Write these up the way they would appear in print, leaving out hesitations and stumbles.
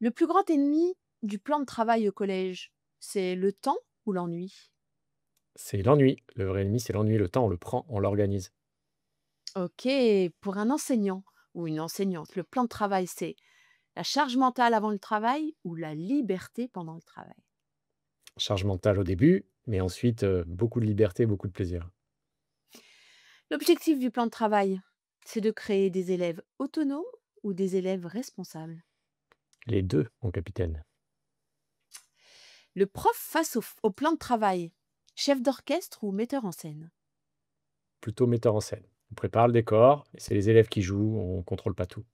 Le plus grand ennemi du plan de travail au collège, c'est le temps ou l'ennui? C'est l'ennui. Le vrai ennemi, c'est l'ennui. Le temps, on le prend, on l'organise. OK, pour un enseignant ou une enseignante, le plan de travail, c'est la charge mentale avant le travail ou la liberté pendant le travail? Charge mentale au début, mais ensuite, beaucoup de liberté, beaucoup de plaisir. L'objectif du plan de travail, c'est de créer des élèves autonomes ou des élèves responsables? Les 2, mon capitaine. Le prof face au plan de travail, chef d'orchestre ou metteur en scène? Plutôt metteur en scène. On prépare le décor et c'est les élèves qui jouent, on contrôle pas tout.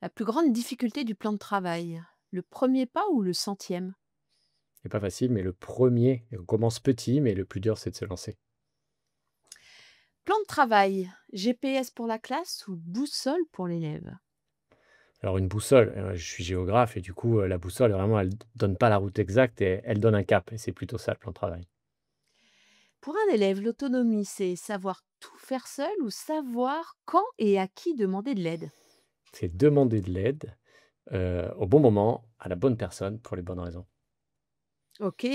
La plus grande difficulté du plan de travail, le premier pas ou le centième? C'est pas facile, mais le premier, on commence petit, mais le plus dur, c'est de se lancer. Plan de travail, GPS pour la classe ou boussole pour l'élève? Alors une boussole, je suis géographe et du coup, la boussole, vraiment, elle donne pas la route exacte et elle donne un cap et c'est plutôt ça le plan de travail. Pour un élève, l'autonomie, c'est savoir tout faire seul ou savoir quand et à qui demander de l'aide? C'est demander de l'aide, au bon moment, à la bonne personne, pour les bonnes raisons. Ok.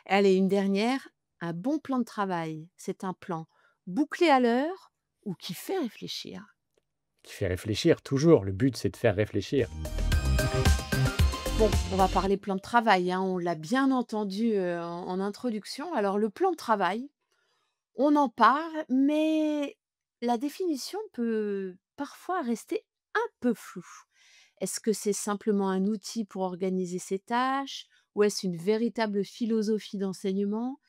Allez, une dernière. Un bon plan de travail, c'est un plan bouclé à l'heure ou qui fait réfléchir? Qui fait réfléchir, toujours, le but, c'est de faire réfléchir. Bon, on va parler plan de travail, hein, on l'a bien entendu en introduction. Alors, le plan de travail, on en parle, mais la définition peut parfois rester un peu floue. Est-ce que c'est simplement un outil pour organiser ses tâches ou est-ce une véritable philosophie d'enseignement?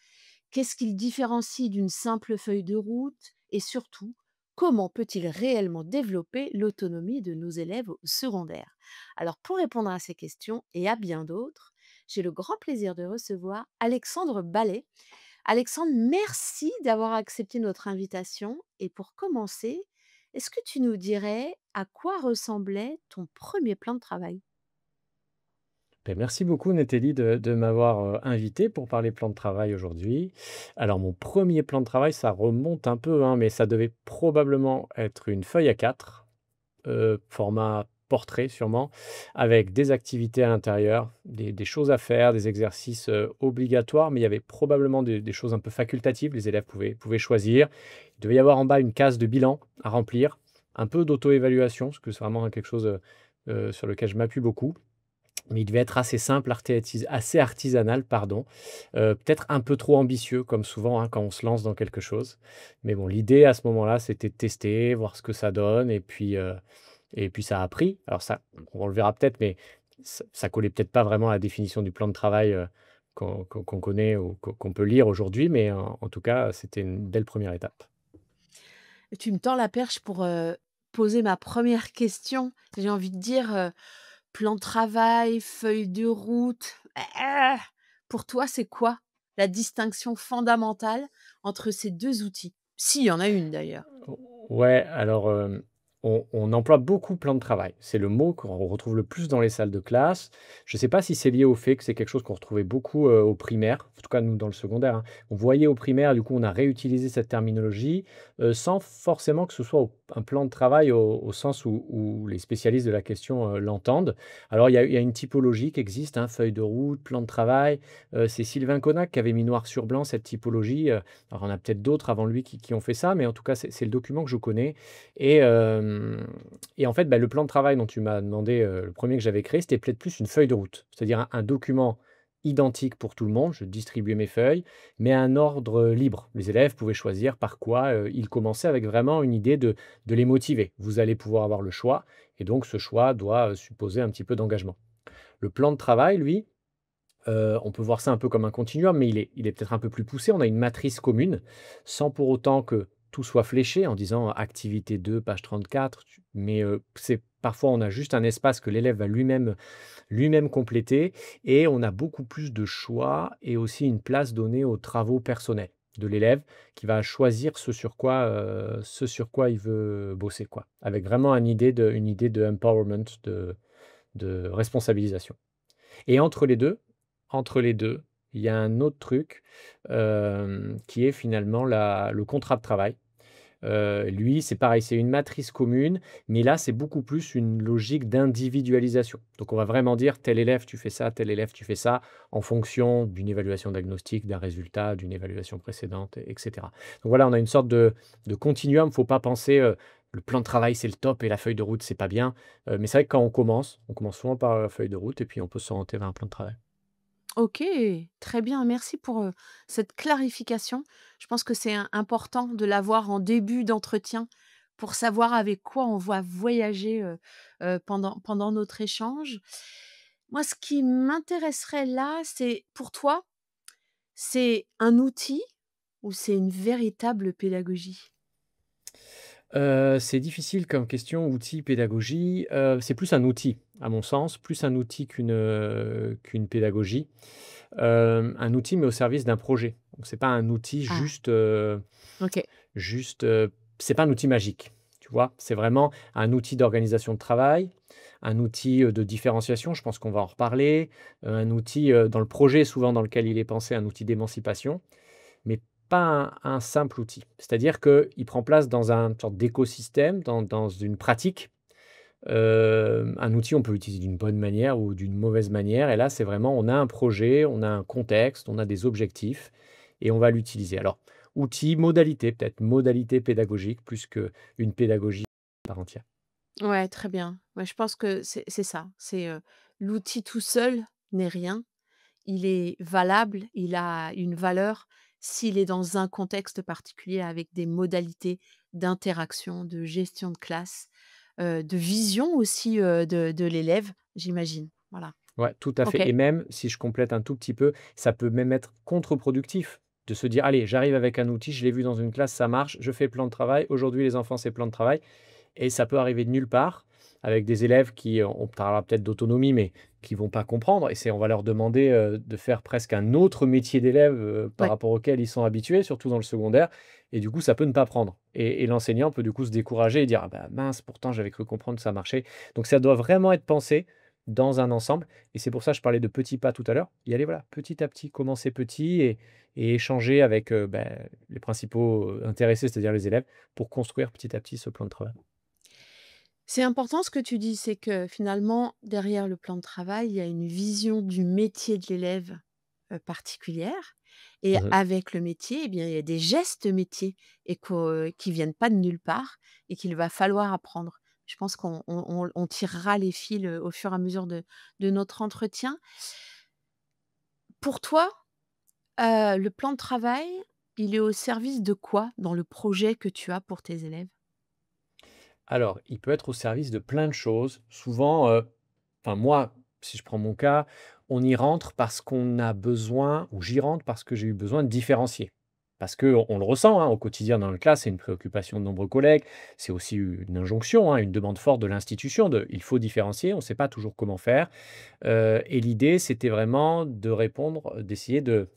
Qu'est-ce qu'il différencie d'une simple feuille de route? Et surtout, comment peut-il réellement développer l'autonomie de nos élèves au secondaire? Alors, pour répondre à ces questions et à bien d'autres, j'ai le grand plaisir de recevoir Alexandre Ballet. Alexandre, merci d'avoir accepté notre invitation. Et pour commencer, est-ce que tu nous dirais à quoi ressemblait ton premier plan de travail? Beh, merci beaucoup Nathalie de m'avoir, invité pour parler plan de travail aujourd'hui. Alors mon premier plan de travail, ça remonte un peu, hein, mais ça devait probablement être une feuille A4, format portrait sûrement, avec des activités à l'intérieur, des choses à faire, des exercices, obligatoires, mais il y avait probablement des choses un peu facultatives. Les élèves pouvaient choisir. Il devait y avoir en bas une case de bilan à remplir, un peu d'auto-évaluation, parce que c'est vraiment quelque chose, sur lequel je m'appuie beaucoup. Mais il devait être assez simple, assez artisanal, pardon. Peut-être un peu trop ambitieux comme souvent, hein, quand on se lance dans quelque chose. Mais bon, l'idée à ce moment-là, c'était de tester, voir ce que ça donne et puis ça a pris. Alors ça, on le verra peut-être, mais ça collait peut-être pas vraiment à la définition du plan de travail, qu'on connaît ou qu'on peut lire aujourd'hui, mais en tout cas, c'était une belle première étape. Tu me tends la perche pour poser ma première question. J'ai envie de dire plan de travail, feuille de route. Pour toi, c'est quoi la distinction fondamentale entre ces deux outils? S'il y en a une d'ailleurs. Ouais, alors, on emploie beaucoup plan de travail. C'est le mot qu'on retrouve le plus dans les salles de classe. Je ne sais pas si c'est lié au fait que c'est quelque chose qu'on retrouvait beaucoup, au primaire, en tout cas nous dans le secondaire, hein. On voyait au primaire, du coup on a réutilisé cette terminologie, sans forcément que ce soit un plan de travail au sens où les spécialistes de la question, l'entendent. Alors il y a une typologie qui existe, hein, feuille de route, plan de travail. C'est Sylvain Connac qui avait mis noir sur blanc cette typologie, alors, on a peut-être d'autres avant lui qui ont fait ça, mais en tout cas, c'est le document que je connais et en fait, bah, le plan de travail dont tu m'as demandé, le premier que j'avais créé, c'était peut-être plus une feuille de route. C'est-à-dire un document identique pour tout le monde. Je distribuais mes feuilles, mais à un ordre, libre. Les élèves pouvaient choisir par quoi, ils commençaient avec vraiment une idée de les motiver. Vous allez pouvoir avoir le choix et donc ce choix doit, supposer un petit peu d'engagement. Le plan de travail, lui, on peut voir ça un peu comme un continuum, mais il est peut-être un peu plus poussé. On a une matrice commune, sans pour autant que tout soit fléché en disant activité 2, page 34, mais c'est parfois on a juste un espace que l'élève va lui-même compléter et on a beaucoup plus de choix et aussi une place donnée aux travaux personnels de l'élève qui va choisir ce sur quoi il veut bosser, quoi. Avec vraiment une idée de empowerment, de responsabilisation. Et entre les deux, il y a un autre truc, qui est finalement le contrat de travail. Lui, c'est pareil, c'est une matrice commune, mais là, c'est beaucoup plus une logique d'individualisation. Donc on va vraiment dire: «Tel élève, tu fais ça, tel élève, tu fais ça», en fonction d'une évaluation diagnostique, d'un résultat, d'une évaluation précédente et cetera. Donc voilà, on a une sorte de continuum. Faut pas penser, le plan de travail, c'est le top et la feuille de route, c'est pas bien. Mais c'est vrai que quand on commence souvent par la feuille de route et puis on peut s'orienter vers un plan de travail. OK, très bien, merci pour, cette clarification. Je pense que c'est important de l'avoir en début d'entretien pour savoir avec quoi on va voyager, pendant notre échange. Moi, ce qui m'intéresserait là, c'est pour toi, c'est un outil ou c'est une véritable pédagogie? C'est difficile comme question, outil, pédagogie. C'est plus un outil, à mon sens, plus un outil qu'une pédagogie. Un outil, mais au service d'un projet. Donc c'est pas un outil Ah, juste, OK. juste, c'est pas un outil magique, tu vois? C'est vraiment un outil d'organisation de travail, un outil, de différenciation, je pense qu'on va en reparler, un outil, dans le projet souvent dans lequel il est pensé, un outil d'émancipation, mais pas un simple outil. C'est-à-dire qu'il prend place dans un sorte d'écosystème, dans une pratique. Un outil, on peut l'utiliser d'une bonne manière ou d'une mauvaise manière et là, c'est vraiment on a un projet, on a un contexte, on a des objectifs et on va l'utiliser. Alors, outil, modalité, peut-être modalité pédagogique plus qu'une pédagogie à part entière. Ouais, très bien. Ouais, je pense que c'est ça. C'est, l'outil tout seul n'est rien. Il est valable, il a une valeur s'il est dans un contexte particulier avec des modalités d'interaction, de gestion de classe, de vision aussi, de l'élève, j'imagine. Voilà. Ouais, tout à OK. fait et même si je complète un tout petit peu, ça peut même être contre-productif de se dire: «Allez, j'arrive avec un outil, je l'ai vu dans une classe, ça marche, je fais le plan de travail. Aujourd'hui, les enfants, c'est plan de travail». Et ça peut arriver de nulle part, avec des élèves qui, on parlera peut-être d'autonomie, mais qui vont pas comprendre et c'est on va leur demander, de faire presque un autre métier d'élève, par Ouais. rapport auquel ils sont habitués, surtout dans le secondaire et du coup, ça peut ne pas prendre et l'enseignant peut du coup se décourager et dire: «Ah bah mince, pourtant j'avais cru comprendre que ça marchait». Donc ça doit vraiment être pensé dans un ensemble et c'est pour ça que je parlais de petits pas tout à l'heure. Y aller, voilà, petit à petit, commencer petit et échanger avec, les principaux, intéressés, c'est-à-dire les élèves, pour construire petit à petit ce plan de travail. C'est important ce que tu dis, c'est que finalement, derrière le plan de travail, il y a une vision du métier de l'élève, particulière et Mmh. avec le métier, eh bien, il y a des gestes métiers et qui viennent pas de nulle part et qu'il va falloir apprendre. Je pense qu'on tirera les fils, au fur et à mesure de notre entretien. Pour toi, le plan de travail, il est au service de quoi dans le projet que tu as pour tes élèves? Alors, il peut être au service de plein de choses. Souvent, enfin moi, si je prends mon cas, on y rentre parce qu'on a besoin ou j'y rentre parce que j'ai eu besoin de différencier. Parce qu'on le ressent, hein, au quotidien dans la classe, c'est une préoccupation de nombreux collègues, c'est aussi une injonction, hein, une demande forte de l'institution de il faut différencier, on ne sait pas toujours comment faire. Et l'idée, c'était vraiment de répondre, d'essayer de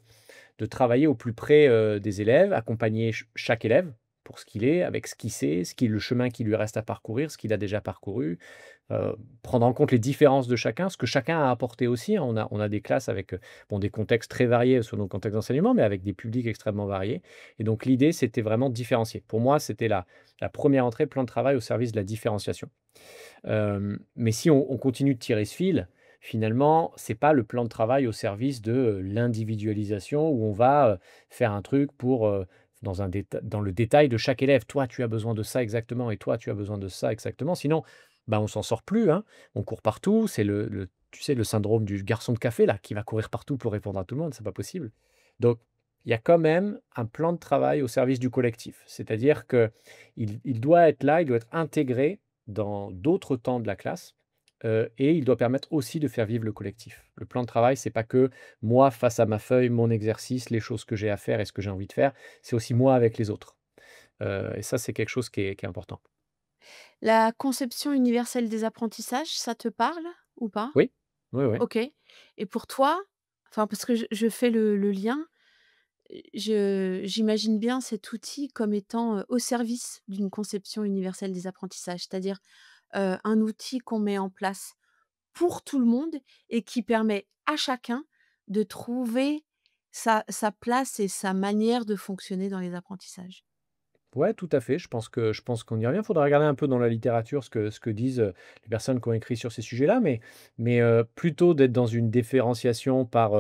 travailler au plus près, des élèves, accompagner chaque élève pour ce qu'il est, avec ce qu'il sait, le chemin qui lui reste à parcourir, ce qu'il a déjà parcouru, prendre en compte les différences de chacun, ce que chacun a apporté aussi, hein. On a des classes avec, bon, des contextes très variés selon le contexte d'enseignement, mais avec des publics extrêmement variés et donc l'idée, c'était vraiment de différencier. Pour moi, c'était la 1re entrée, plan de travail au service de la différenciation. Mais si on continue de tirer ce fil, finalement, c'est pas le plan de travail au service de, l'individualisation où on va, faire un truc pour, dans le détail de chaque élève. Toi, tu as besoin de ça exactement et toi, tu as besoin de ça exactement. Sinon, bah, on s'en sort plus, hein. On court partout, c'est le tu sais, le syndrome du garçon de café là, qui va courir partout pour répondre à tout le monde, c'est pas possible. Donc il y a quand même un plan de travail au service du collectif. C'est-à-dire qu'il doit être là, il doit être intégré dans d'autres temps de la classe, et il doit permettre aussi de faire vivre le collectif. Le plan de travail, c'est pas que moi face à ma feuille, mon exercice, les choses que j'ai à faire et ce que j'ai envie de faire, c'est aussi moi avec les autres. Et ça, c'est quelque chose qui est important. La conception universelle des apprentissages, ça te parle ou pas? Oui, oui, oui. OK et pour toi, enfin parce que je fais le lien, j'imagine bien cet outil comme étant, au service d'une conception universelle des apprentissages. C'est-à-dire, un outil qu'on met en place pour tout le monde et qui permet à chacun de trouver sa place et sa manière de fonctionner dans les apprentissages. Ouais, tout à fait. Je pense qu'on y revient. Il faudra regarder un peu dans la littérature ce que disent, les personnes qui ont écrit sur ces sujets-là, mais plutôt d'être dans une différenciation par,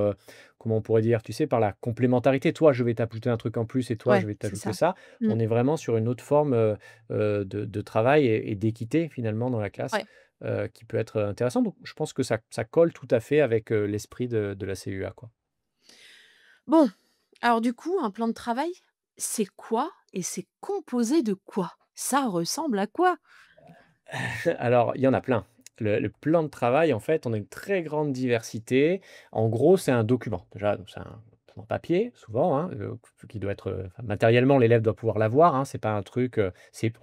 comment on pourrait dire? Tu sais, par la complémentarité. Toi, je vais t'ajouter un truc en plus et toi, je Ouais, vais c'est t'ajouter ça. ça. Mmh. On est vraiment sur une autre forme, de travail et d'équité finalement dans la classe, Ouais. qui peut être, intéressante. Donc je pense que ça colle tout à fait avec, l'esprit de la CUA, quoi. Bon, alors du coup, un plan de travail, c'est quoi et c'est composé de quoi? Ça ressemble à quoi? Alors, il y en a plein. Le plan de travail, en fait, on a une très grande diversité. En gros, c'est un document. Déjà, donc c'est un en papier, souvent, hein, qui doit être, enfin, matériellement, l'élève doit pouvoir l'avoir, hein. C'est pas un truc,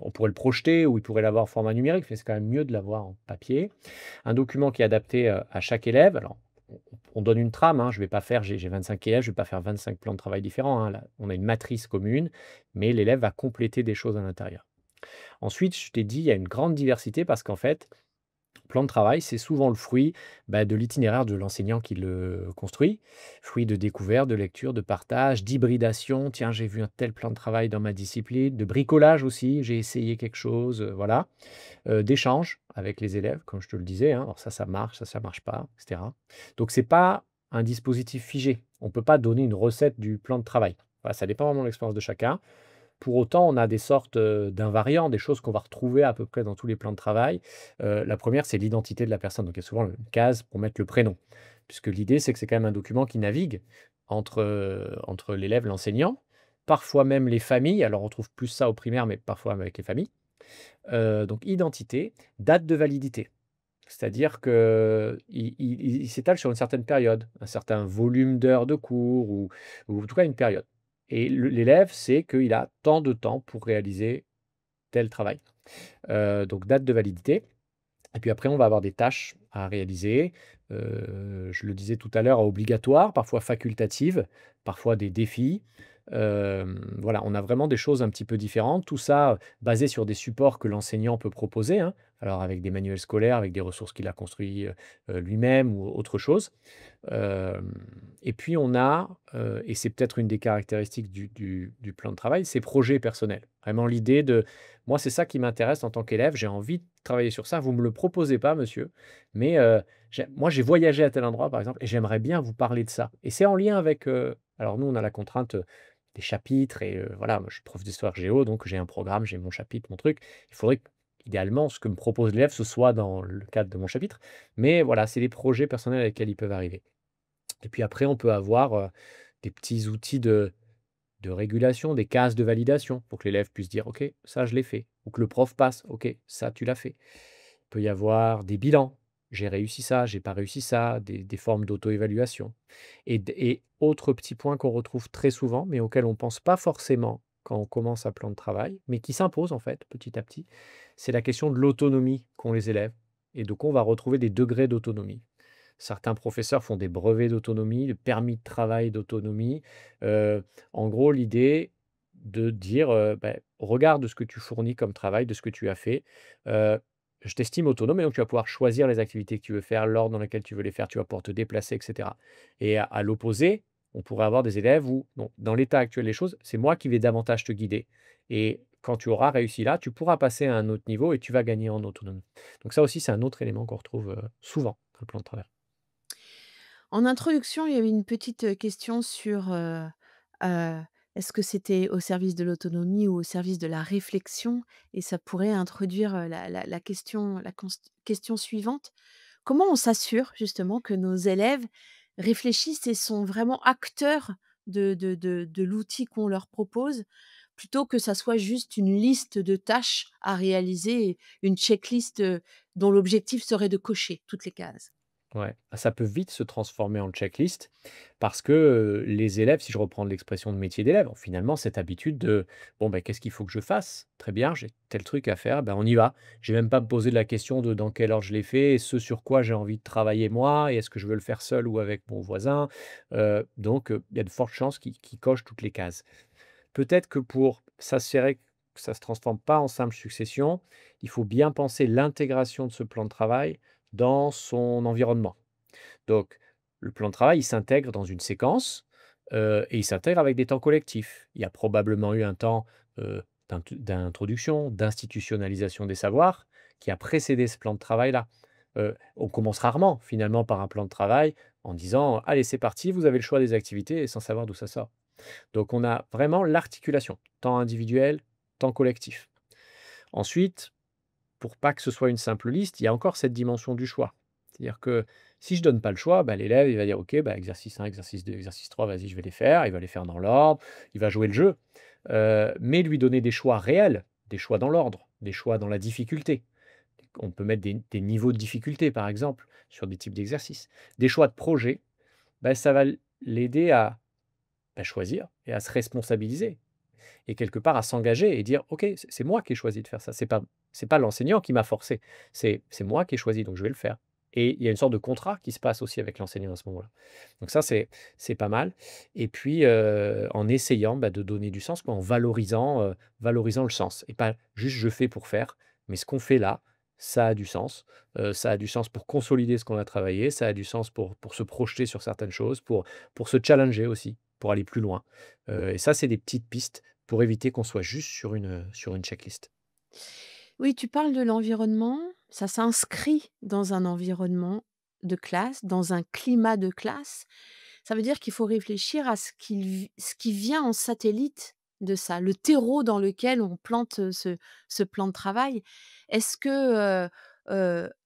on pourrait le projeter ou il pourrait l'avoir en format numérique, mais c'est quand même mieux de l'avoir en papier. Un document qui est adapté, à chaque élève. Alors, on donne une trame, hein, je vais pas faire j'ai 25 élèves, je vais pas faire 25 plans de travail différents, hein. Là, on a une matrice commune, mais l'élève va compléter des choses à l'intérieur. Ensuite, je t'ai dit, il y a une grande diversité parce qu'en fait, plan de travail, c'est souvent le fruit, de l'itinéraire de l'enseignant qui le construit. Fruit de découverte, de lecture, de partage, d'hybridation. Tiens, j'ai vu un tel plan de travail dans ma discipline, de bricolage aussi, j'ai essayé quelque chose, voilà. D'échange avec les élèves, comme je te le disais, hein. Alors ça marche, ça marche pas, et cetera. Donc c'est pas un dispositif figé. On ne peut pas donner une recette du plan de travail. Voilà, ça dépend vraiment de l'expérience de chacun. Pour autant, on a des sortes, d'invariants, des choses qu'on va retrouver à peu près dans tous les plans de travail. La première, c'est l'identité de la personne, donc il y a souvent une case pour mettre le prénom. Puisque l'idée, c'est que c'est quand même un document qui navigue entre l'élève, l'enseignant, parfois même les familles. Alors on trouve plus ça au primaire, mais parfois même avec les familles. Donc identité, date de validité. C'est-à-dire qu'il s'étale sur une certaine période, un certain volume d'heures de cours ou en tout cas une période. Et l'élève sait qu'il a tant de temps pour réaliser tel travail. Donc date de validité et puis après on va avoir des tâches à réaliser, je le disais tout à l'heure, obligatoires, parfois facultatives, parfois des défis. Voilà, on a vraiment des choses un petit peu différentes. Tout ça, basé sur des supports que l'enseignant peut proposer, hein. Alors avec des manuels scolaires, avec des ressources qu'il a construits, lui-même ou autre chose. Hem Et puis on a, et c'est peut-être une des caractéristiques du plan de travail, c'est projet personnel. Vraiment l'idée de: «Moi, c'est ça qui m'intéresse en tant qu'élève, j'ai envie de travailler sur ça. Vous me le proposez pas monsieur, mais j'ai voyagé à tel endroit, par exemple, et j'aimerais bien vous parler de ça». Et c'est en lien avec, alors nous, on a la contrainte, des chapitres et voilà, moi je suis prof d'histoire géo, donc j'ai un programme, j'ai mon chapitre, mon truc. Il faudrait qu'idéalement, ce que me propose l'élève, ce soit dans le cadre de mon chapitre, mais voilà, c'est les projets personnels avec lesquels ils peuvent arriver. Et puis après, on peut avoir, des petits outils de régulation, des cases de validation pour que l'élève puisse dire: «OK, ça je l'ai fait», ou que le prof passe: «OK, ça tu l'as fait». Il peut y avoir des bilans: «J'ai réussi ça, j'ai pas réussi ça», des formes d'auto-évaluation. Et autre petit point qu'on retrouve très souvent, mais auquel on ne pense pas forcément quand on commence un plan de travail, mais qui s'impose en fait petit à petit, c'est la question de l'autonomie qu'ont les élèves. Et donc on va retrouver des degrés d'autonomie. Certains professeurs font des brevets d'autonomie, de permis de travail d'autonomie. En gros, l'idée de dire, «Regarde ce que tu fournis comme travail, de ce que tu as fait. Heu, je t'estime autonome et donc tu vas pouvoir choisir les activités que tu veux faire, l'ordre dans lequel tu veux les faire, tu vas pouvoir te déplacer et cetera». Et à l'opposé, on pourrait avoir des élèves où, non, dans l'état actuel des choses, c'est moi qui vais davantage te guider et quand tu auras réussi là, tu pourras passer à un autre niveau et tu vas gagner en autonomie. Donc ça aussi, c'est un autre élément qu'on retrouve, souvent dans le plan de travail. En introduction, il y avait une petite, question sur, heu, est-ce que c'était au service de l'autonomie ou au service de la réflexion? Et ça pourrait introduire, la question question suivante. Comment on s'assure justement que nos élèves réfléchissent et sont vraiment acteurs de l'outil qu'on leur propose, plutôt que ça soit juste une liste de tâches à réaliser et une checklist, dont l'objectif serait de cocher toutes les cases? Ouais, ça peut vite se transformer en checklist parce que, les élèves, si je reprends l'expression de métier d'élève, ont finalement cette habitude de: «Bon, ben qu'est-ce qu'il faut que je fasse? Très bien, j'ai tel truc à faire, ben, on y va». Je vais même pas me poser la question de dans quel ordre je l'ai fait et ce sur quoi j'ai envie de travailler moi et est-ce que je veux le faire seul ou avec mon voisin? Donc il y a de fortes chances qu'ils cochent toutes les cases. Peut-être que pour s'assurer que ça ne se transforme pas en simple succession, il faut bien penser l'intégration de ce plan de travail dans son environnement. Donc, le plan de travail, il s'intègre dans une séquence, et il s'intègre avec des temps collectifs. Il y a probablement eu un temps, d'introduction, d'institutionnalisation des savoirs qui a précédé ce plan de travail-là. On commence rarement finalement par un plan de travail en disant: «Allez, c'est parti, vous avez le choix des activités» et sans savoir d'où ça sort. Donc on a vraiment l'articulation, tant individuel, tant collectif. Ensuite, pour pas que ce soit une simple liste, il y a encore cette dimension du choix. C'est-à-dire que si je donne pas le choix, bah, l'élève, il va dire: «OK, bah, exercice 1, exercice 2, exercice 3, vas-y, je vais les faire». Il va les faire dans l'ordre, il va jouer le jeu, mais lui donner des choix réels, des choix dans l'ordre, des choix dans la difficulté. On peut mettre des niveaux de difficulté, par exemple, sur des types d'exercices. Des choix de projet, bah, ça va l'aider à, bah, choisir et à se responsabiliser et quelque part à s'engager et dire: «OK, c'est moi qui ai choisi de faire ça, c'est pas l'enseignant qui m'a forcé, c'est moi qui ai choisi, donc je vais le faire» et il y a une sorte de contrat qui se passe aussi avec l'enseignant à ce moment-là. Donc ça, c'est pas mal et puis, en essayant, bah, de donner du sens, quoi, en valorisant le sens et pas juste je fais pour faire, mais ce qu'on fait là, ça a du sens. Ça a du sens pour consolider ce qu'on a travaillé, ça a du sens pour se projeter sur certaines choses, pour se challenger aussi, pour aller plus loin. Et ça, c'est des petites pistes pour éviter qu'on soit juste sur une checklist. Oui, tu parles de l'environnement, ça s'inscrit dans un environnement de classe, dans un climat de classe. Ça veut dire qu'il faut réfléchir à ce qui vient en satellite de ça, le terreau dans lequel on plante, ce plan de travail. Est-ce que,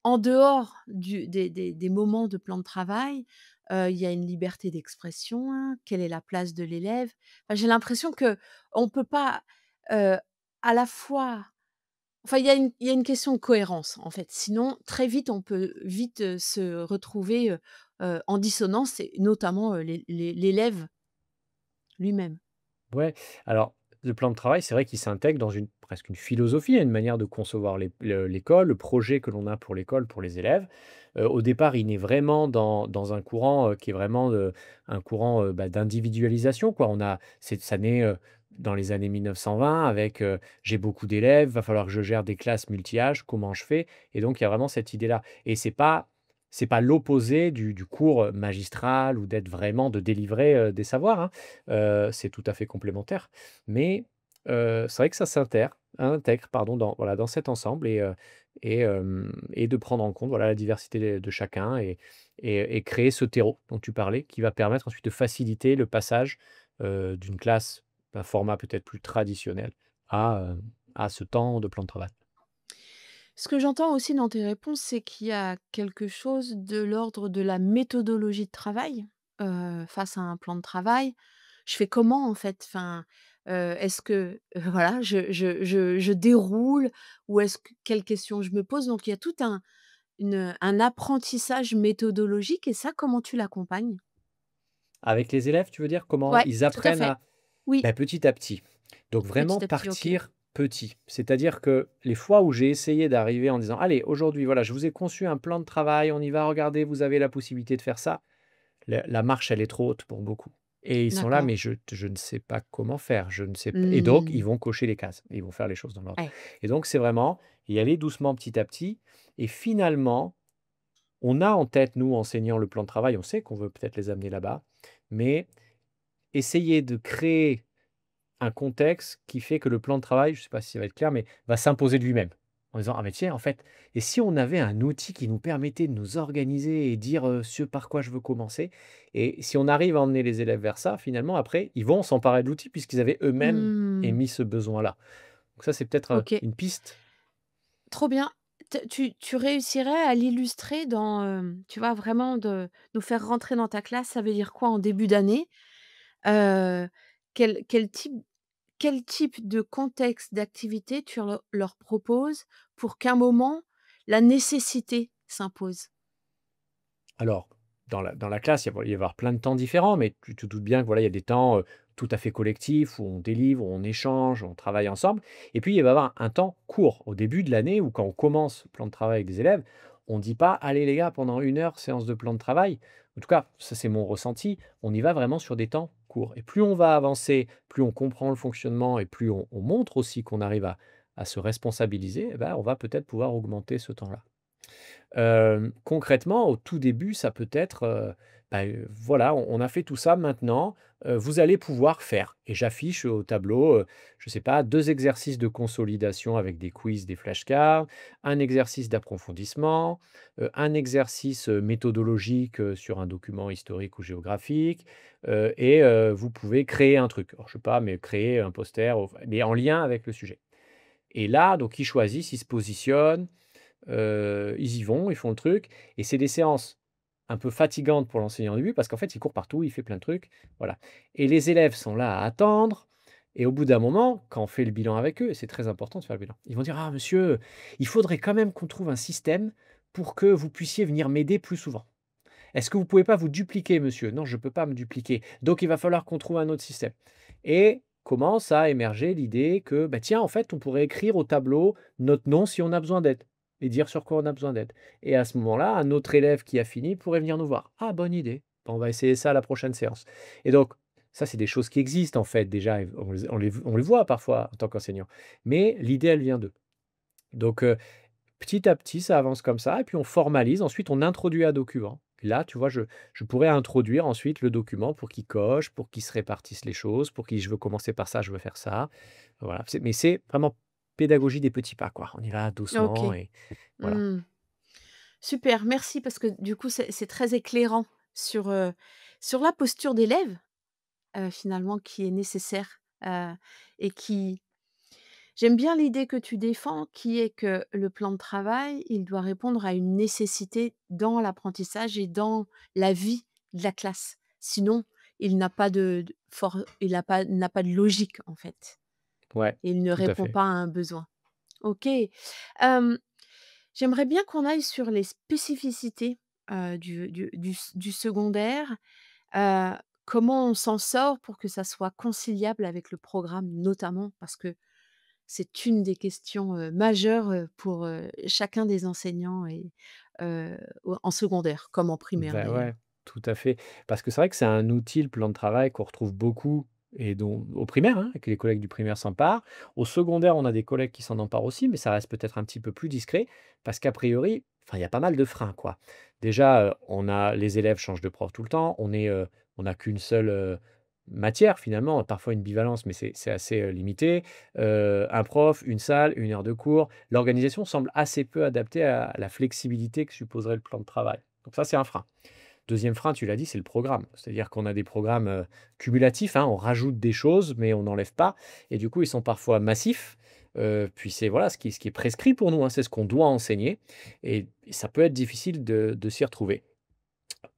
en dehors des moments de plan de travail, il y a une liberté d'expression, hein? Quelle est la place de l'élève? Enfin, j'ai l'impression qu'on ne peut pas, heu, à la fois enfin, il y a une question de cohérence, en fait. Sinon, très vite, on peut vite, se retrouver, en dissonance et notamment, l'élève lui-même. Ouais, alors le plan de travail, c'est vrai qu'il s'intègre dans une presque une philosophie, une manière de concevoir l'école, le projet que l'on a pour l'école, pour les élèves. Au départ, il naît vraiment dans un courant, qui est vraiment, un courant, bah, d'individualisation, quoi. Ça naît, dans les années 1920 avec, «J'ai beaucoup d'élèves, va falloir que je gère des classes multi-âges, comment je fais?» et donc il y a vraiment cette idée-là et c'est pas l'opposé du cours, magistral ou d'être vraiment de délivrer, des savoirs, hein. C'est tout à fait complémentaire. Mais, c'est vrai que ça intègre pardon, dans voilà, dans cet ensemble et de prendre en compte, voilà, la diversité de chacun et créer ce terreau dont tu parlais, qui va permettre ensuite de faciliter le passage, d'une classe, d'un format peut-être plus traditionnel à ce temps de plan de travail. Ce que j'entends aussi dans tes réponses, c'est qu'il y a quelque chose de l'ordre de la méthodologie de travail, face à un plan de travail. Je fais comment, en fait? Enfin, est-ce que, voilà, je déroule ou est-ce que quelles questions je me pose? Donc il y a tout un apprentissage méthodologique et ça, comment tu l'accompagnes? Avec les élèves, tu veux dire? Comment Ouais, ils tout à apprennent fait. à Oui, bah, petit à petit. Donc vraiment petit à petit, OK. partir petit. C'est-à-dire que les fois où j'ai essayé d'arriver en disant: «Allez, aujourd'hui, voilà, je vous ai conçu un plan de travail, on y va, regardez, vous avez la possibilité de faire ça». La marche, elle est trop haute pour beaucoup et ils sont là: D'accord. «Mais je ne sais pas comment faire, je ne sais pas» et donc ils Mmh. vont cocher les cases, ils vont faire les choses dans l'ordre Ouais. et donc c'est vraiment y aller doucement petit à petit et finalement, on a en tête, nous, enseignants, le plan de travail, on sait qu'on veut peut-être les amener là-bas, mais essayer de créer un contexte qui fait que le plan de travail, je ne sais pas si ça va être clair, mais va s'imposer de lui-même. En disant: «Ah mais tiens, en fait, et si on avait un outil qui nous permettait de nous organiser et dire, ce par quoi je veux commencer?» et si on arrive à emmener les élèves vers ça, finalement, après, ils vont s'emparer de l'outil puisqu'ils avaient eux-mêmes Mmh. émis ce besoin-là. Donc ça, c'est peut-être, OK. une piste. Trop bien. Tu réussirais à l'illustrer dans, tu vois, vraiment de nous faire rentrer dans ta classe, ça veut dire quoi en début d'année? Heu, quel quel type quel type de contexte, d'activité tu leur proposes pour qu'un moment, la nécessité s'impose? Alors, dans la classe, il va y avoir plein de temps différents, mais tu te doutes bien que voilà, il y a des temps, tout à fait collectifs où on délivre, où on échange, on travaille ensemble. Et puis, il va y avoir un temps court au début de l'année où quand on commence le plan de travail avec des élèves, on ne dit pas: «Allez les gars, pendant 1 heure, séance de plan de travail». En tout cas, ça c'est mon ressenti. On y va vraiment sur des temps courts. Et plus on va avancer, plus on comprend le fonctionnement et plus on montre aussi qu'on arrive à se responsabiliser, eh ben, on va peut-être pouvoir augmenter ce temps-là. Concrètement, au tout début, ça peut être, bah, voilà, on a fait tout ça maintenant, vous allez pouvoir faire et j'affiche au tableau, je sais pas, 2 exercices de consolidation avec des quiz, des flashcards, un exercice d'approfondissement, un exercice, méthodologique, sur un document historique ou géographique, vous pouvez créer un truc. Alors je sais pas, mais créer un poster mais en lien avec le sujet et là, donc ils choisissent, ils se positionnent, ils y vont, ils font le truc et c'est des séances un peu fatigantes pour l'enseignant au début parce qu'en fait, il court partout, il fait plein de trucs, voilà et les élèves sont là à attendre et au bout d'un moment, quand on fait le bilan avec eux et c'est très important de faire le bilan, ils vont dire: «Ah monsieur, il faudrait quand même qu'on trouve un système pour que vous puissiez venir m'aider plus souvent. Est-ce que vous pouvez pas vous dupliquer monsieur?» «Non, je peux pas me dupliquer, donc il va falloir qu'on trouve un autre système» et commence à émerger l'idée que, bah, tiens, en fait, on pourrait écrire au tableau notre nom si on a besoin d'aide et dire sur quoi on a besoin d'aide et à ce moment-là, un autre élève qui a fini pourrait venir nous voir. «Ah, bonne idée, bah, on va essayer ça à la prochaine séance» et donc ça, c'est des choses qui existent, en fait, déjà et on les voit parfois en tant qu'enseignant, mais l'idée, elle vient d'eux. Donc petit à petit, ça avance comme ça et puis on formalise. Ensuite, on introduit un document. Là, tu vois, je pourrais introduire ensuite le document pour qu'il coche, pour qu'il se répartisse les choses, pour qu'il «Je veux commencer par ça, je veux faire ça». Voilà, c'est vraiment pédagogie des petits pas, quoi. On y va doucement OK. et voilà. Mmh. Super, merci parce que du coup, c'est très éclairant sur, sur la posture d'élève, finalement qui est nécessaire, et qui j'aime bien l'idée que tu défends qui est que le plan de travail, il doit répondre à une nécessité dans l'apprentissage et dans la vie de la classe. Sinon, il n'a pas de il n'a pas de logique, en fait. Ouais, Et il ne tout à répond fait. pas à un besoin. OK. J'aimerais bien qu'on aille sur les spécificités, du secondaire. Heu, Comment on s'en sort pour que ça soit conciliable avec le programme notamment? Parce que c'est une des questions, majeures, pour, chacun des enseignants et en secondaire comme en primaire Bah, d'ailleurs. ouais, tout à fait. Parce que c'est vrai que c'est un outil, le plan de travail, qu'on retrouve beaucoup et dont au primaire, hein, que les collègues du primaire s'emparent. Au secondaire, on a des collègues qui s'en emparent aussi, mais ça reste peut-être un petit peu plus discret parce qu'a priori, enfin, il y a pas mal de freins, quoi. Déjà, on a les élèves changent de prof tout le temps. On n'a qu'une seule, matière finalement, parfois une bivalence, mais c'est assez, limité. Un prof, une salle, une heure de cours. L'organisation semble assez peu adaptée à la flexibilité que supposerait le plan de travail. Donc ça, c'est un frein. Deuxième frein, tu l'as dit, c'est le programme. C'est-à-dire qu'on a des programmes, cumulatifs, hein, on rajoute des choses, mais on n'enlève pas et du coup, ils sont parfois massifs, puis c'est voilà, ce qui est prescrit pour nous, hein, c'est ce qu'on doit enseigner et ça peut être difficile de s'y retrouver.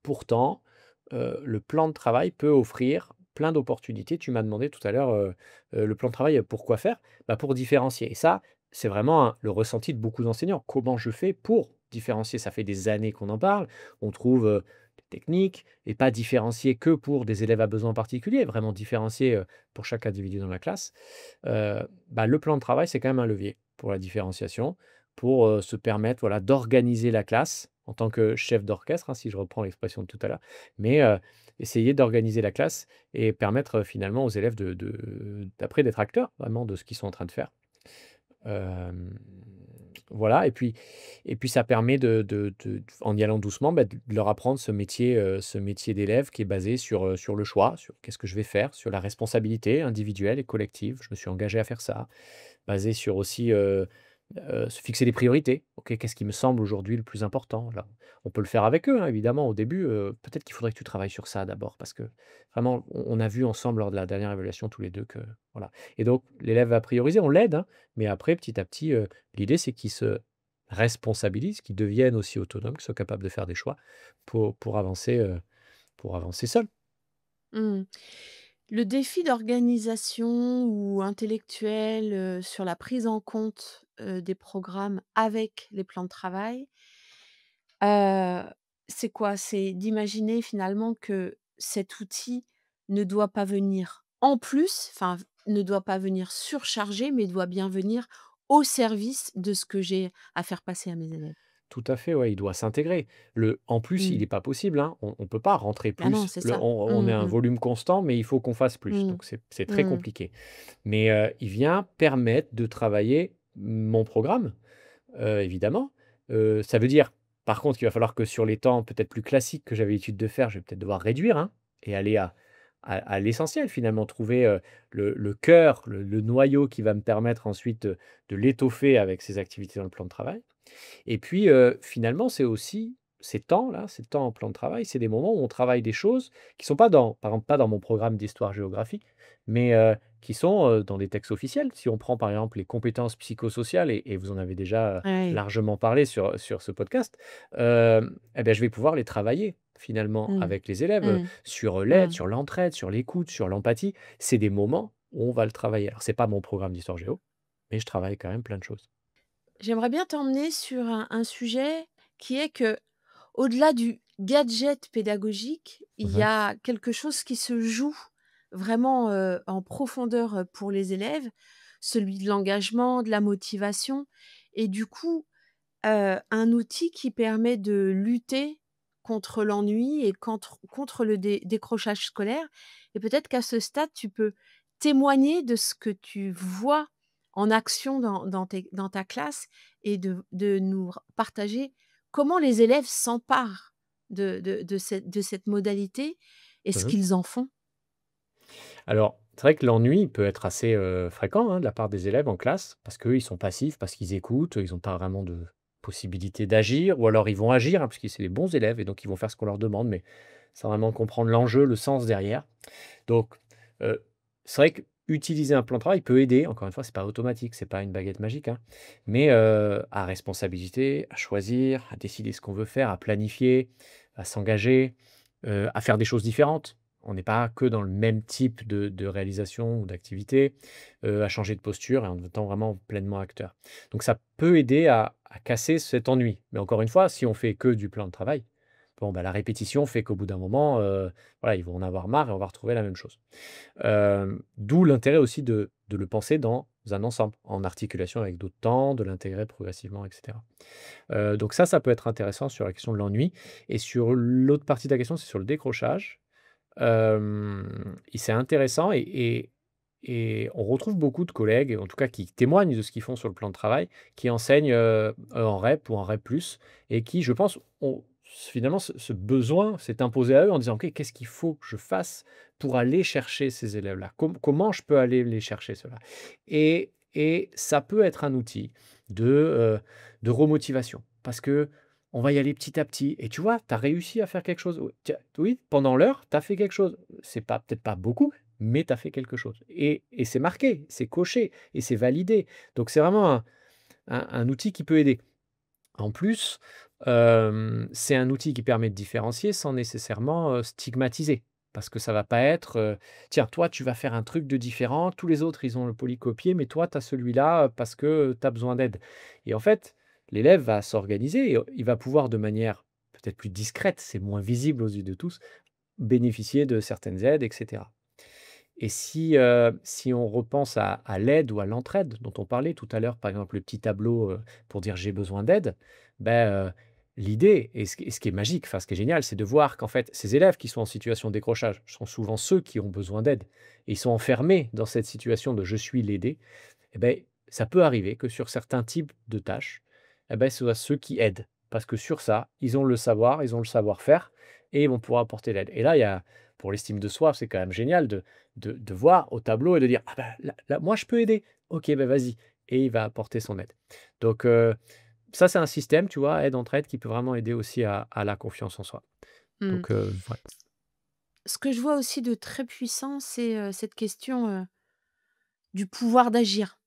Pourtant, le plan de travail peut offrir plein d'opportunités. Tu m'as demandé tout à l'heure, le plan de travail, pourquoi faire? Bah, pour différencier et ça, c'est vraiment le ressenti de beaucoup d'enseignants. Comment je fais pour différencier? Ça fait des années qu'on en parle. On trouve, des techniques et pas différencier que pour des élèves à besoins particuliers, vraiment différencier, pour chaque individu dans la classe. Bah, le plan de travail, c'est quand même un levier pour la différenciation, pour, se permettre, voilà, d'organiser la classe en tant que chef d'orchestre, hein, si je reprends l'expression de tout à l'heure, mais essayer d'organiser la classe et permettre, finalement aux élèves d'après d'être acteurs vraiment de ce qu'ils sont en train de faire. Hem, voilà et puis ça permet en y allant doucement, bah, de leur apprendre ce métier d'élève qui est basé sur le choix, sur qu'est-ce que je vais faire, sur la responsabilité individuelle et collective. Je me suis engagé à faire ça. Basé sur aussi, se fixer des priorités. OK, qu'est-ce qui me semble aujourd'hui le plus important? Là, on peut le faire avec eux, hein, évidemment, au début, peut-être qu'il faudrait que tu travailles sur ça d'abord parce que vraiment, on a vu ensemble lors de la dernière évaluation tous les 2 que voilà et donc l'élève va prioriser, on l'aide, hein, mais après petit à petit, l'idée c'est qu'il se responsabilise, qu'il devienne aussi autonome, qu'il soit capable de faire des choix pour avancer seul. Mmh. Le défi d'organisation ou intellectuel, sur la prise en compte, des programmes avec les plans de travail, heu, c'est quoi? C'est d'imaginer finalement que cet outil ne doit pas venir en plus, enfin, ne doit pas venir surcharger, mais doit bien venir au service de ce que j'ai à faire passer à mes élèves. Tout à fait, ouais, il doit s'intégrer. Le en plus, il Mmh. est pas possible, hein. On peut pas rentrer Ah non, plus. c'est Le ça. on est Mmh à un mh. volume constant, mais il faut qu'on fasse plus. Mmh. Donc c'est très Mmh. compliqué. Mais, il vient permettre de travailler mon programme, évidemment. Ça veut dire, par contre, qu'il va falloir que sur les temps peut-être plus classiques que j'avais l'habitude de faire, je vais peut-être devoir réduire, hein, et aller à l'essentiel finalement, trouver, le cœur, le noyau qui va me permettre ensuite de l'étoffer avec ces activités dans le plan de travail. Et puis, finalement, c'est aussi ces temps en plan de travail, c'est des moments où on travaille des choses qui sont pas dans par exemple, pas dans mon programme d'histoire-géographie, mais, qui sont, dans des textes officiels. Si on prend, par exemple, les compétences psychosociales et vous en avez déjà, Oui. largement parlé sur ce podcast, et beh, je vais pouvoir les travailler finalement Mmh. avec les élèves, Mmh. sur, l'aide, Mmh. sur l'entraide, sur l'écoute, sur l'empathie. C'est des moments où on va le travailler. Alors c'est pas mon programme d'histoire géo, mais je travaille quand même plein de choses. J'aimerais bien t'emmener sur un sujet qui est que, au-delà du gadget pédagogique, il y Mmh. a quelque chose qui se joue vraiment, en profondeur, pour les élèves, celui de l'engagement, de la motivation et du coup, un outil qui permet de lutter contre l'ennui et contre le décrochage scolaire et peut-être qu'à ce stade, tu peux témoigner de ce que tu vois en action dans ta classe et de nous r partager comment les élèves s'emparent de cette modalité et ce Mmh. qu'ils en font. Alors, c'est vrai que l'ennui peut être assez, fréquent, hein, de la part des élèves en classe, parce qu'eux, ils sont passifs, parce qu'ils écoutent, ils ont pas vraiment de possibilité d'agir ou alors ils vont agir, hein, parce que c'est des bons élèves et donc ils vont faire ce qu'on leur demande, mais sans vraiment comprendre l'enjeu, le sens derrière. Donc, heu, c'est vrai qu'utiliser un plan de travail peut aider. Encore une fois, c'est pas automatique, c'est pas une baguette magique, hein, mais, à responsabilité, à choisir, à décider ce qu'on veut faire, à planifier, à s'engager, à faire des choses différentes. On n'est pas que dans le même type de réalisation ou d'activité, à changer de posture et en étant vraiment pleinement acteur. Donc ça peut aider à casser cet ennui. Mais encore une fois, si on fait que du plan de travail, bon, bah, la répétition fait qu'au bout d'un moment, voilà, ils vont en avoir marre et on va retrouver la même chose. D'où l'intérêt aussi de le penser dans un ensemble, en articulation avec d'autres temps, de l'intégrer progressivement et cetera. Donc ça peut être intéressant sur la question de l'ennui et sur l'autre partie de la question, c'est sur le décrochage. Et c'est intéressant et on retrouve beaucoup de collègues, en tout cas qui témoignent de ce qu'ils font sur le plan de travail, qui enseignent, en REP ou en REP+, et qui, je pense, ont finalement ce besoin s'est imposé à eux en disant: «OK, qu'est-ce qu'il faut que je fasse pour aller chercher ces élèves-là? Comment je peux aller les chercher ceux-là?» Et ça peut être un outil de remotivation parce que on va y aller petit à petit et tu vois, tu as réussi à faire quelque chose. Oui, pendant l'heure, tu as fait quelque chose. C'est pas peut-être pas beaucoup, mais tu as fait quelque chose et c'est marqué, c'est coché et c'est validé. Donc c'est vraiment un outil qui peut aider. En plus, c'est un outil qui permet de différencier sans nécessairement, stigmatiser. Parce que ça va pas être, «Tiens, toi, tu vas faire un truc de différent, tous les autres, ils ont le polycopié, mais toi, tu as celui-là, parce que tu as besoin d'aide». Et en fait, l'élève va s'organiser et il va pouvoir de manière peut-être plus discrète, c'est moins visible aux yeux de tous, bénéficier de certaines aides et cetera. Et si on repense à l'aide ou à l'entraide dont on parlait tout à l'heure, par exemple le petit tableau, pour dire: «J'ai besoin d'aide», ben, l'idée et ce qui est magique, enfin ce qui est génial, c'est de voir qu'en fait ces élèves qui sont en situation de décrochage sont souvent ceux qui ont besoin d'aide et ils sont enfermés dans cette situation de «je suis l'aidé» et beh, ça peut arriver que sur certains types de tâches et beh, ce soit ceux qui aident. Parce que sur ça, ils ont le savoir, ils ont le savoir-faire et ils vont pouvoir apporter l'aide. Et là, il y a pour l'estime de soi, c'est quand même génial de voir au tableau et de dire: «Ah bah, là, moi, je peux aider. OK, ben vas-y» et il va apporter son aide. Donc ça, c'est un système, tu vois, aide-entraide qui peut vraiment aider aussi à la confiance en soi. Mmh. Donc ouais. Ce que je vois aussi de très puissant, c'est, cette question, du pouvoir d'agir.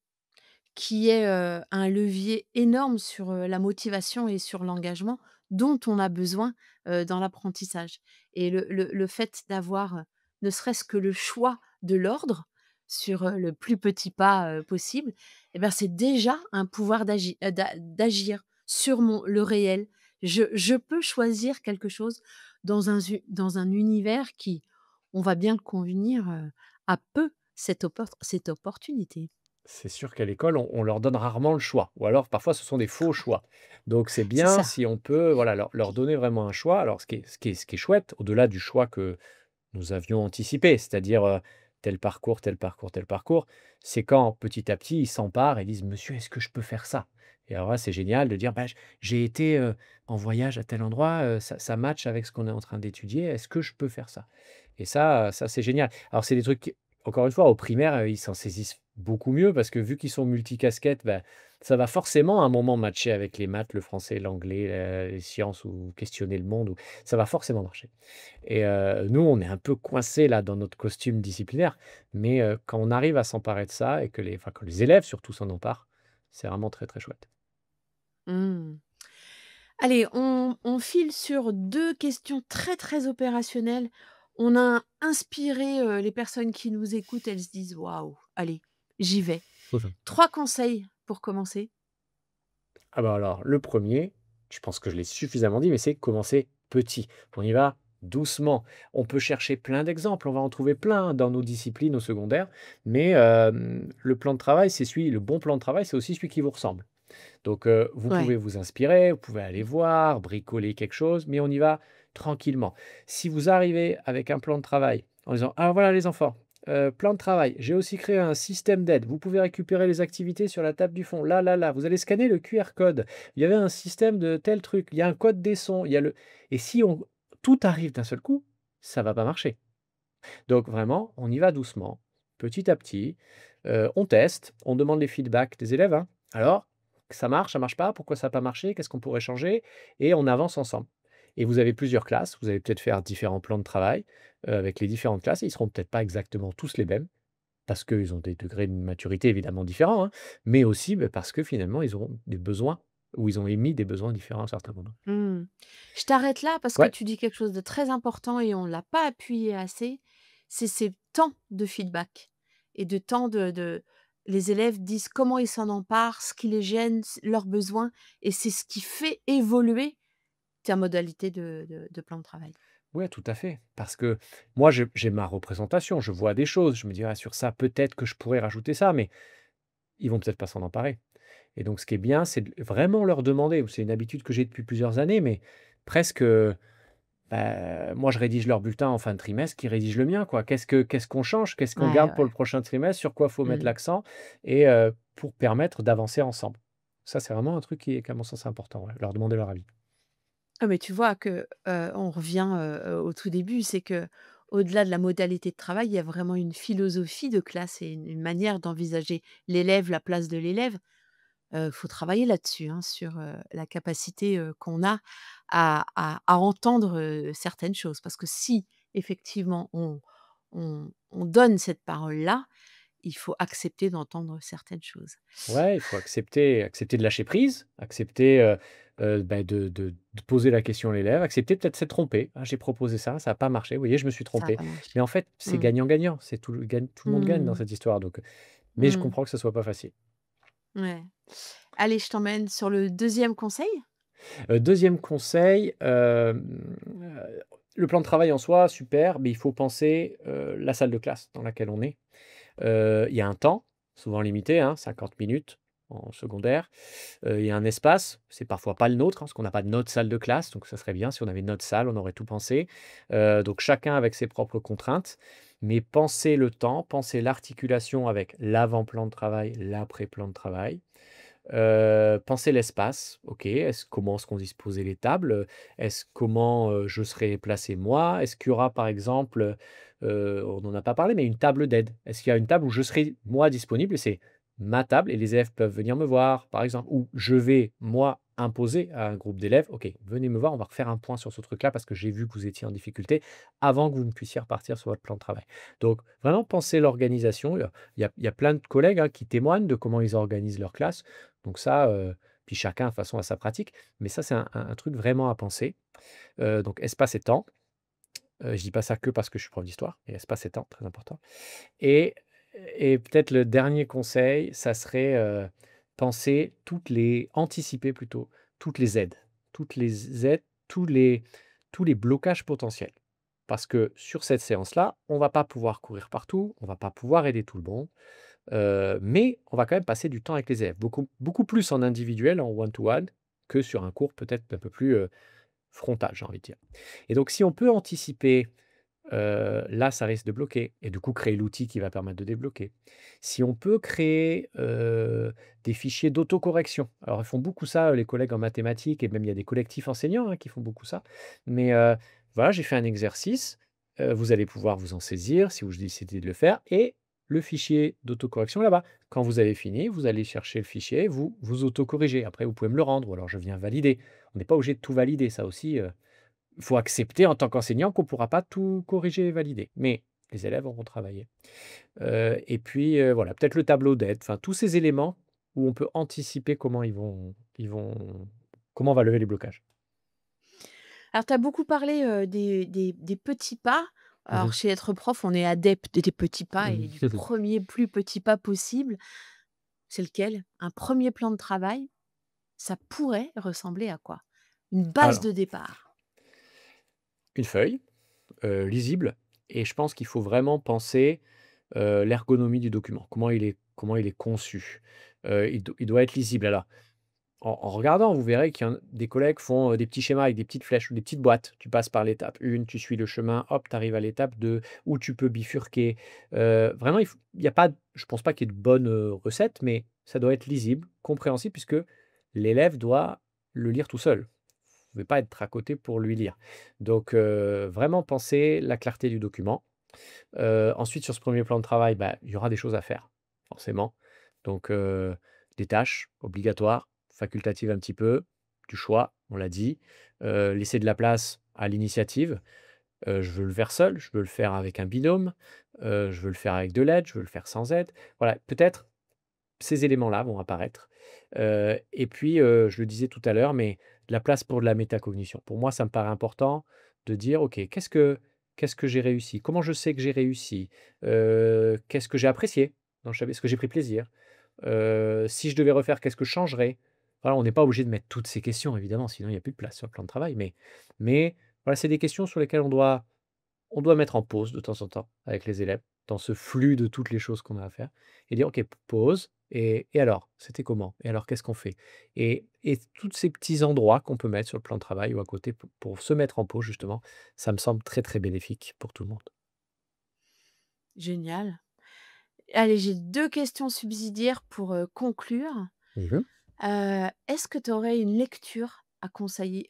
Qui est, un levier énorme sur, la motivation et sur l'engagement dont on a besoin, dans l'apprentissage et le fait d'avoir, ne serait-ce que le choix de l'ordre sur, le plus petit pas, possible et ben, c'est déjà un pouvoir d'agir sur le réel. Je peux choisir quelque chose dans un univers qui, on va bien le convenir, a peu cette opportunité. C'est sûr qu'à l'école, on leur donne rarement le choix ou alors parfois ce sont des faux choix. Donc c'est C'est bien ça. si on peut, voilà, leur donner vraiment un choix. Alors ce qui est chouette, au-delà du choix que nous avions anticipé, c'est-à-dire, tel parcours, tel parcours, tel parcours, c'est quand petit à petit ils s'emparent et disent: «Monsieur, est-ce que je peux faire ça?» Et alors là, c'est génial de dire: «Bah, j'ai été, en voyage à tel endroit, ça match avec ce qu'on est en train d'étudier, est-ce que je peux faire ça?» Et ça, c'est génial. Alors c'est des trucs encore une fois, au primaire, ils s'en saisissent beaucoup mieux parce que vu qu'ils sont multicasquettes, bah, ça va forcément à un moment matcher avec les maths, le français, l'anglais, les sciences ou questionner le monde ou ça va forcément marcher. Et nous, on est un peu coincés là dans notre costume disciplinaire, mais quand on arrive à s'emparer de ça et que les élèves surtout s'en emparent, c'est vraiment très, très chouette. Mmh. Allez, on file sur 2 questions très, très opérationnelles. On a inspiré, les personnes qui nous écoutent, elles se disent: «Waouh, allez, j'y vais». 3 conseils pour commencer? Ah bah, alors, le premier, je pense que je l'ai suffisamment dit, mais c'est commencer petit. On y va doucement. On peut chercher plein d'exemples, on va en trouver plein dans nos disciplines au secondaire, mais le plan de travail, le bon plan de travail, c'est aussi celui qui vous ressemble. Donc vous pouvez Ouais. vous inspirer, vous pouvez aller voir, bricoler quelque chose, mais on y va tranquillement. Si vous arrivez avec un plan de travail en disant: «Ah voilà les enfants, plan de travail, j'ai aussi créé un système d'aide. Vous pouvez récupérer les activités sur la table du fond. Là, là, là, vous allez scanner le QR code. Il y avait un système de tel truc, il y a un code des sons, il y a le» et si on tout arrive d'un seul coup, ça va pas marcher. Donc vraiment, on y va doucement, petit à petit, on teste, on demande les feedbacks des élèves, hein. Alors, ça marche pas? Pourquoi ça a pas marché? Qu'est-ce qu'on pourrait changer? Et on avance ensemble. Et vous avez plusieurs classes, vous allez peut-être faire différents plans de travail, avec les différentes classes. Ils seront peut-être pas exactement tous les mêmes, parce qu'ils ont des degrés de maturité évidemment différents, hein, mais aussi, parce que finalement ils auront des besoins ou ils ont émis des besoins différents à un certain moment. Mmh. Je t'arrête là parce que Ouais, tu dis quelque chose de très important et on l'a pas appuyé assez, c'est ces temps de feedback et de temps de les élèves disent comment ils s'en emparent, ce qui les gêne, leurs besoins et c'est ce qui fait évoluer ta modalité de plan de travail. ouais, tout à fait. Parce que moi, j'ai ma représentation, je vois des choses, je me dis: «Ah sur ça, peut-être que je pourrais rajouter ça», mais ils vont peut-être pas s'en emparer. Et donc ce qui est bien, c'est de vraiment leur demander, c'est une habitude que j'ai depuis plusieurs années, mais presque, moi je rédige leur bulletin en fin de trimestre, qu'ils rédigent le mien, quoi. Qu'est-ce qu'on change? Qu'est-ce qu'on Ouais, garde pour le ouais. prochain trimestre? Sur quoi faut mettre Mmh. l'accent? Et pour permettre d'avancer ensemble. Ça, c'est vraiment un truc qui à mon sens, est important, ouais, leur demander leur avis. Ah mais tu vois que, on revient, au tout début, c'est que au delà de la modalité de travail, il y a vraiment une philosophie de classe et une manière d'envisager l'élève, la place de l'élève. Faut travailler là-dessus, hein, sur, la capacité, qu'on a à entendre, certaines choses. Parce que si effectivement on donne cette parole-là, il faut accepter d'entendre certaines choses. Ouais, il faut accepter de lâcher prise, accepter, de poser la question à l'élève, accepter peut-être s'être trompé. «Ah, j'ai proposé ça, ça a pas marché, vous voyez, je me suis Ça a trompé». pas Mais marché. en fait, c'est Mmh. gagnant-gagnant, c'est tout le monde gagne dans Mmh. cette histoire donc mais je Mmh. comprends que ce soit pas facile. Ouais. Allez, je t'emmène sur le deuxième conseil? 2e conseil, le plan de travail en soi, super, mais il faut penser, la salle de classe dans laquelle on est. Il y a un temps, souvent limité, hein, 50 minutes en secondaire. Il y a un espace, c'est parfois pas le nôtre, hein, parce qu'on n'a pas de notre salle de classe, donc ça serait bien si on avait notre salle, on aurait tout pensé. Donc chacun avec ses propres contraintes, mais penser le temps, penser l'articulation avec l'avant-plan de travail, l'après-plan de travail. Penser l'espace, OK, comment est-ce qu'on disposait les tables? Comment, je serais placé moi? Est-ce qu'il y aura par exemple, on n'en a pas parlé, mais une table d'aide? Est-ce qu'il y a une table où je serai moi disponible et c'est ma table et les élèves peuvent venir me voir par exemple? Ou je vais moi imposer à un groupe d'élèves: «OK, venez me voir, on va refaire un point sur ce truc-là parce que j'ai vu que vous étiez en difficulté», avant que vous ne puissiez repartir sur votre plan de travail. Donc vraiment penser l'organisation, il y a plein de collègues, hein, qui témoignent de comment ils organisent leur classe. Donc ça, puis chacun de toute façon a sa pratique, mais ça c'est un truc vraiment à penser. Donc espace et temps, je dis pas ça que parce que je suis prof d'histoire, et espace et temps, très important. Et et peut-être le dernier conseil, ça serait, anticiper plutôt toutes les aides. Toutes les aides, tous les blocages potentiels. Parce que sur cette séance-là, on va pas pouvoir courir partout, on va pas pouvoir aider tout le monde. Mais on va quand même passer du temps avec les élèves, beaucoup beaucoup plus en individuel, en one to one, que sur un cours peut-être un peu plus, frontal, j'ai envie de dire. Et donc si on peut anticiper, là, ça risque de bloquer et du coup, créer l'outil qui va permettre de débloquer. Si on peut créer, des fichiers d'autocorrection. Alors, ils font beaucoup ça, les collègues en mathématiques et même il y a des collectifs enseignants, hein, qui font beaucoup ça. Mais, voilà, j'ai fait un exercice, vous allez pouvoir vous en saisir si vous décidez de le faire et le fichier d'autocorrection est là-bas. Quand vous avez fini, vous allez chercher le fichier, vous vous autocorrigez. Après, vous pouvez me le rendre ou alors je viens valider. On n'est pas obligé de tout valider, ça aussi, il faut accepter en tant qu'enseignant qu'on ne pourra pas tout corriger et valider, mais les élèves auront travaillé. Et puis, voilà, peut-être le tableau d'aide, enfin tous ces éléments où on peut anticiper comment on va lever les blocages. Alors tu as beaucoup parlé, des petits pas. Mmh Alors mh. chez Être prof, on est adepte des petits pas et du Mmh. premier plus petit pas possible. C'est lequel? Un premier plan de travail, ça pourrait ressembler à quoi? Une base Alors, de départ. une feuille, lisible et je pense qu'il faut vraiment penser, l'ergonomie du document. Comment il est conçu? Il doit être lisible. Alors en regardant, vous verrez qu'il y en des collègues font, des petits schémas avec des petites flèches ou des petites boîtes. Tu passes par l'étape 1, tu suis le chemin, hop, tu arrives à l'étape 2 où tu peux bifurquer. Vraiment, il y a pas je pense pas qu'il y ait de bonne, recette, mais ça doit être lisible, compréhensible puisque l'élève doit le lire tout seul. Vous pouvez pas être à côté pour lui lire. Donc vraiment penser la clarté du document. Ensuite sur ce premier plan de travail, bah, il y aura des choses à faire, forcément. Donc des tâches obligatoires, facultatives un petit peu, du choix, on l'a dit. Laisser de la place à l'initiative. Je veux le faire seul, je veux le faire avec un binôme, je veux le faire avec de l'aide, je veux le faire sans aide. Voilà, peut-être ces éléments-là vont apparaître. Et puis, je le disais tout à l'heure, mais de la place pour de la métacognition. Pour moi, ça me paraît important de dire: «OK, qu'est-ce que j'ai réussi? Comment je sais que j'ai réussi? Qu'est-ce que j'ai apprécié dans le chapitre? Est-ce que j'ai pris plaisir? Si je devais refaire, qu'est-ce que je changerais?» Voilà, on n'est pas obligé de mettre toutes ces questions évidemment, sinon il y a plus de place sur le plan de travail, mais voilà, c'est des questions sur lesquelles on doit mettre en pause de temps en temps avec les élèves, dans ce flux de toutes les choses qu'on a à faire et dire: «OK, pause et alors? C'était comment? Et alors qu'est-ce qu'on fait?» Et tous ces petits endroits qu'on peut mettre sur le plan de travail ou à côté pour se mettre en pause justement, ça me semble très, très bénéfique pour tout le monde. Génial. Allez, j'ai 2 questions subsidiaires pour, conclure. Mmh. Est-ce que tu aurais une lecture à conseiller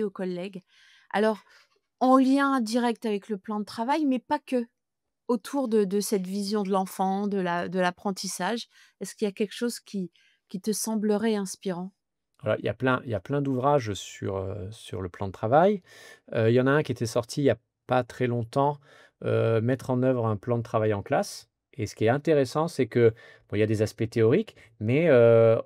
aux collègues? Alors, en lien direct avec le plan de travail, mais pas que. Autour de cette vision de l'enfant, de l'apprentissage, est-ce qu'il y a quelque chose qui te semblerait inspirant? Voilà, il y a plein d'ouvrages sur le plan de travail. Il y en a un qui était sorti il y a pas très longtemps, «Mettre en œuvre un plan de travail en classe» et ce qui est intéressant, c'est que, bon, il y a des aspects théoriques, mais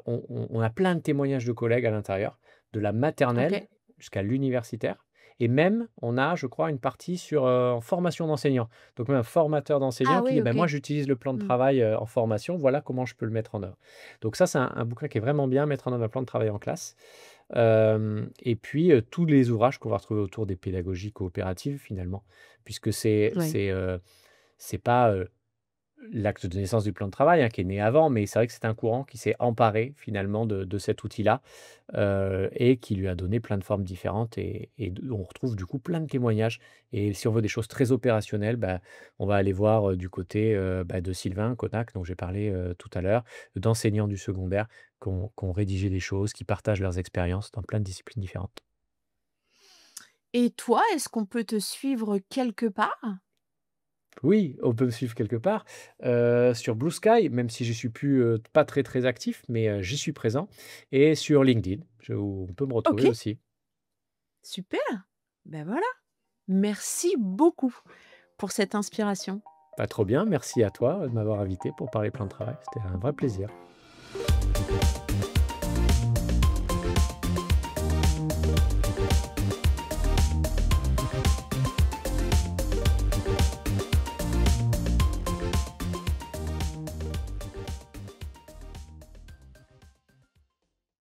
on a plein de témoignages de collègues à l'intérieur, de la maternelle OK. jusqu'à l'universitaire et même on a, je crois, une partie sur, en formation d'enseignants. Donc même un formateur d'enseignants Ah qui dit: oui, «Bah, OK. moi j'utilise le plan de Mmh. travail, en formation, voilà comment je peux le mettre en œuvre». Donc ça, c'est un bouquin qui est vraiment bien, «Mettre en œuvre un plan de travail en classe». Et puis, tous les ouvrages qu'on va retrouver autour des pédagogies coopératives finalement, puisque Oui. c'est pas, l'acte de naissance du plan de travail, hein, qui est né avant, mais c'est vrai que c'est un courant qui s'est emparé finalement de cet outil-là, et qui lui a donné plein de formes différentes et d on retrouve du coup plein de témoignages et si on veut des choses très opérationnelles, bah, on va aller voir, du côté, bah, de Sylvain Konak dont j'ai parlé, tout à l'heure, d'enseignants du secondaire qui ont rédigé des choses, qui partagent leurs expériences dans plein de disciplines différentes. Et toi, est-ce qu'on peut te suivre quelque part? Oui, on peut me suivre quelque part, sur Blue Sky, même si j'y suis plus, pas très, très actif, mais j'y suis présent et sur LinkedIn, je on peut me retrouver OK, aussi. super. Ben voilà. Merci beaucoup pour cette inspiration. Pas trop bien, merci à toi, de m'avoir invité pour parler plan de travail, c'était un vrai plaisir.